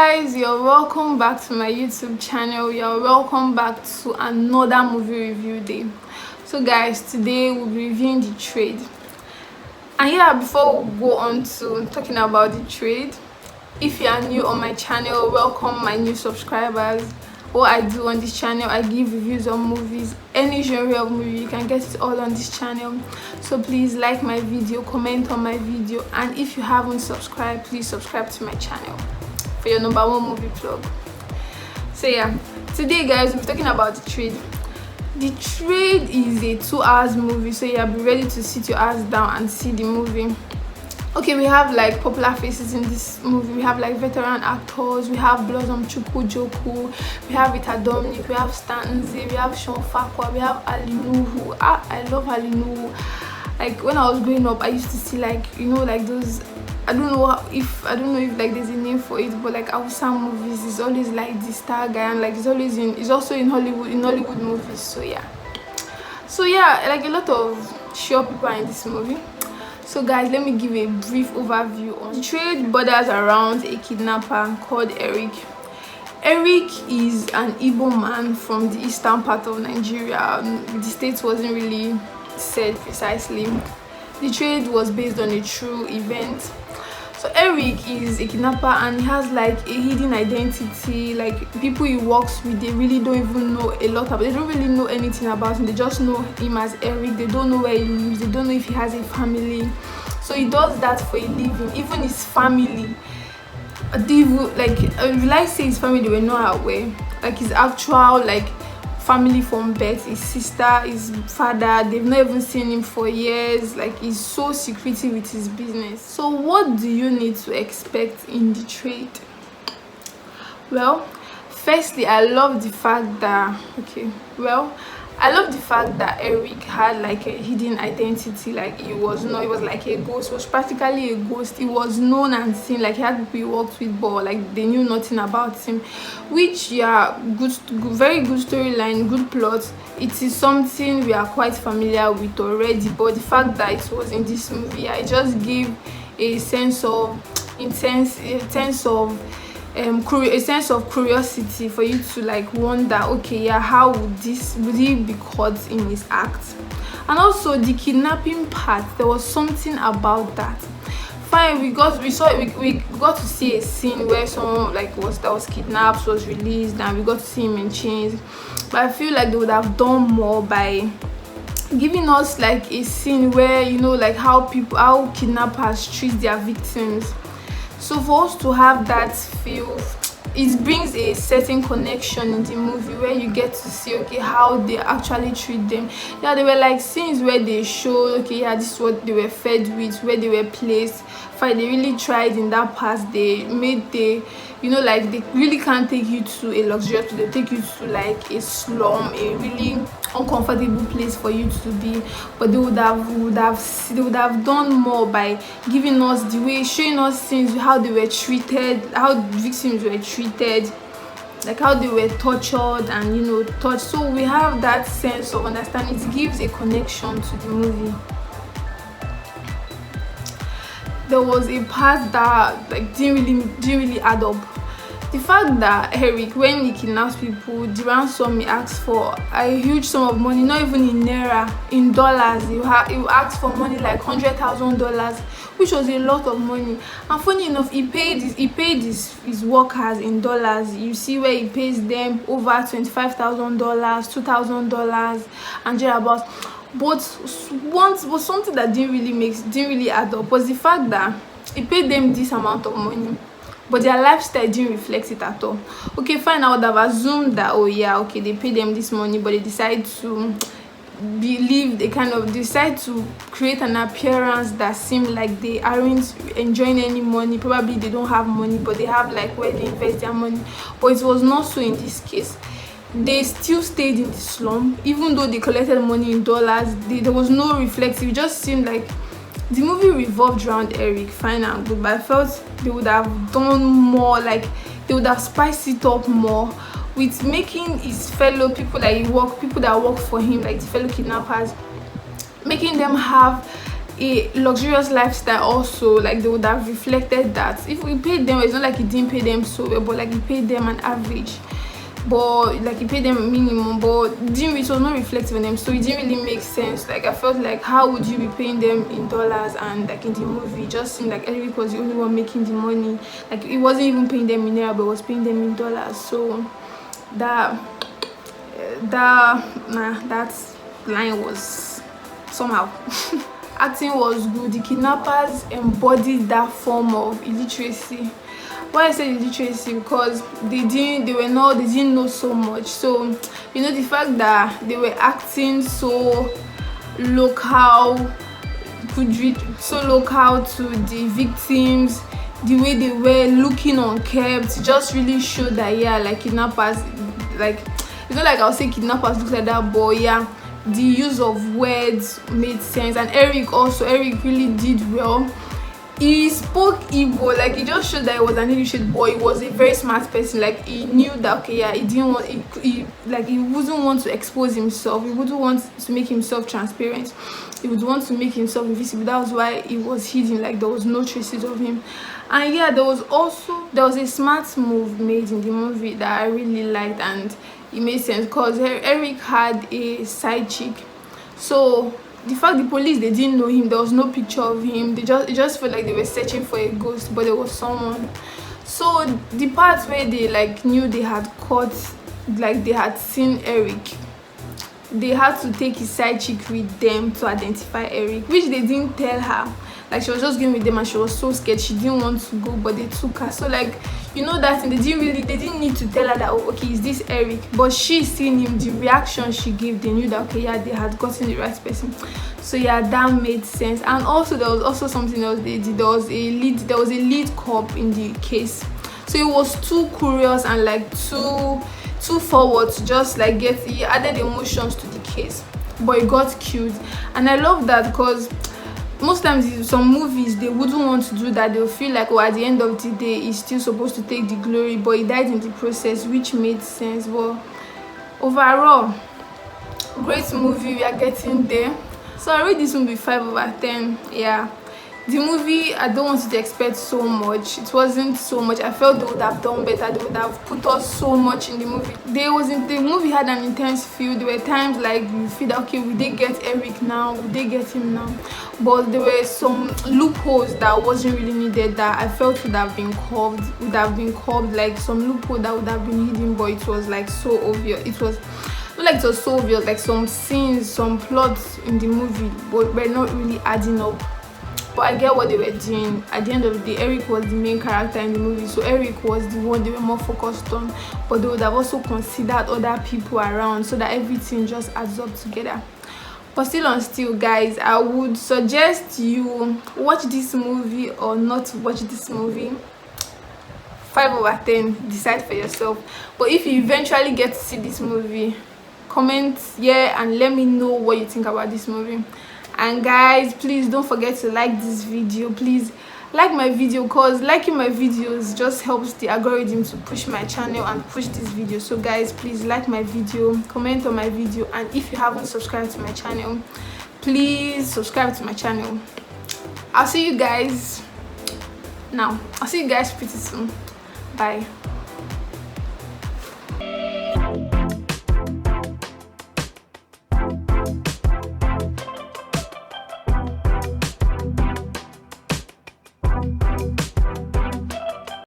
guys, you're welcome back to my YouTube channel. You're welcome back to another movie review day. So guys, today we'll be reviewing The Trade. And yeah, before we go on to talking about The Trade, if you are new on my channel, welcome my new subscribers. What I do on this channel, I give reviews on movies, any genre of movie. You can get it all on this channel. So please like my video, comment on my video, and if you haven't subscribed, please subscribe to my channel for your #1 movie vlog. So yeah, today guys, we're talking about The Trade. The Trade is a 2 hours movie, so yeah, be ready to sit your ass down and see the movie. Okay, we have like popular faces in this movie. We have like veteran actors. We have Blossom Chukwujekwu. We have Rita Dominic. We have Stanzi. We have Shawn Faqua. We have Nuhu. I love Nuhu. Like when I was growing up, I used to see like, you know, like those, I don't know if like there's a name for it, but like Hausa movies is always like the star guy, and like it's also in Hollywood movies. So yeah, like a lot of sure people are in this movie. So guys, let me give a brief overview on The Trade. Borders around a kidnapper called Eric. Eric is an Igbo man from the eastern part of Nigeria. The state wasn't really said precisely. The Trade was based on a true event. So Eric is a kidnapper and he has like a hidden identity. Like people he works with, they really don't even know a lot about. They don't really know anything about him. They just know him as Eric. They don't know where he lives. They don't know if he has a family. So he does that for a living. Even his family, will I say his family, they were not aware. Like his actual like family from birth, his sister, his father, they've not even seen him for years. Like he's so secretive with his business. So what do you need to expect in The Trade? Well, firstly, I love the fact that Eric had like a hidden identity. Like he was like a ghost. He was practically a ghost. He was known and seen. Like he had people he worked with, but like they knew nothing about him. Which, yeah, very good storyline, good plot. It is something we are quite familiar with already. But the fact that it was in this movie, I just gave a sense of curiosity for you to like wonder, okay, yeah, how would he be caught in his act? And also the kidnapping part, there was something about that. Fine, we got to see a scene where someone that was kidnapped was released, and we got to see him in chains. But I feel like they would have done more by giving us like a scene where, you know, like how kidnappers treat their victims. So for us to have that feel, it brings a certain connection in the movie where you get to see, okay, how they actually treat them. Yeah, there were like scenes where they showed, okay, yeah, this is what they were fed with, where they were placed. Fine, they really tried in that past. They really can't take you to a luxurious place. They take you to like a slum, a really uncomfortable place for you to be. But they would have done more by giving us showing us things, how they were treated, how victims were treated, like how they were tortured and, you know, touched. So we have that sense of understanding. It gives a connection to the movie. There was a part that like didn't really add up. The fact that Eric, when he kidnaps people, the ransom he asks for a huge sum of money, not even in naira, in dollars. He asked for money like $100,000, which was a lot of money. And funny enough, he paid his workers in dollars. You see where he pays them over $25,000, $2,000, and thereabouts. But something that didn't really add up was the fact that he paid them this amount of money, but their lifestyle didn't reflect it at all. Okay, fine, I would have assumed that, oh yeah, okay, they paid them this money, but they decide to decide to create an appearance that seemed like they aren't enjoying any money. Probably they don't have money, but they have like where they invest their money. But it was not so in this case. They still stayed in the slum, even though they collected money in dollars. There was no reflective. It just seemed like the movie revolved around Eric, fine and good, but I felt they would have done more. Like they would have spiced it up more with making his fellow people that work for him, like the fellow kidnappers, making them have a luxurious lifestyle also, like they would have reflected that. If we paid them, it's not like he didn't pay them so well, but like he paid them an average, but like he paid them a minimum, but it was not reflective on them, so it didn't really make sense. Like I felt like, how would you be paying them in dollars? And like in the movie, it just seemed like Eric was the only one making the money. Like he wasn't even paying them in naira, but was paying them in dollars. So that line was somehow. Acting was good. The kidnappers embodied that form of illiteracy. Why I say illiteracy? Because they didn't know so much. So you know, the fact that they were acting so local to the victims, the way they were looking unkempt, just really showed that, yeah, like kidnappers, like it's not like I'll say kidnappers look like that, but yeah, the use of words made sense. And Eric really did well. He spoke Igbo, like he just showed that he was an illiterate boy. He was a very smart person. Like he knew that, okay, yeah, he wouldn't want to expose himself. He wouldn't want to make himself transparent. He would want to make himself invisible. That was why he was hidden. Like there was no traces of him. And yeah, there was a smart move made in the movie that I really liked, and it made sense because Eric had a side chick. So the fact the police, they didn't know him, there was no picture of him, it just felt like they were searching for a ghost, but there was someone. So the part where they like knew they had caught, like they had seen Eric, they had to take his side chick with them to identify Eric, which they didn't tell her. Like she was just going with them and she was so scared, she didn't want to go, but they took her. So like, you know, that thing, they didn't need to tell her that, oh, okay, is this Eric? But she seen him, the reaction she gave, they knew that, okay, yeah, they had gotten the right person. So yeah, that made sense. And also there was also something else they did. There was a lead cop in the case, so he was too curious and like too forward to just like he added emotions to the case, but he got killed. And I love that because most times some movies, they wouldn't want to do that. They'll feel like, oh, at the end of the day he's still supposed to take the glory, but he died in the process, which made sense. But overall, great movie. We are getting there. So I rate this movie 5/10. Yeah, the movie, I don't want you to expect so much. It wasn't so much. I felt they would have done better. They would have put us so much in the movie. The movie had an intense feel. There were times like you feel that, okay, will they get Eric now? Will they get him now? But there were some loopholes that wasn't really needed, that I felt would have been curved, like some loophole that would have been hidden, but it was like so obvious. It was not like it was so obvious, like some scenes, some plots in the movie but were not really adding up. But I get what they were doing. At the end of the day, Eric was the main character in the movie, so Eric was the one they were more focused on, but they would have also considered other people around so that everything just adds up together. But still, guys, I would suggest you watch this movie or not watch this movie. 5/10, decide for yourself. But if you eventually get to see this movie, comment here and let me know what you think about this movie. And guys, please don't forget to like this video. Please like my video, because liking my videos just helps the algorithm to push my channel and push this video. So guys, please like my video, comment on my video, and if you haven't subscribed to my channel, please subscribe to my channel. I'll see you guys pretty soon. Bye.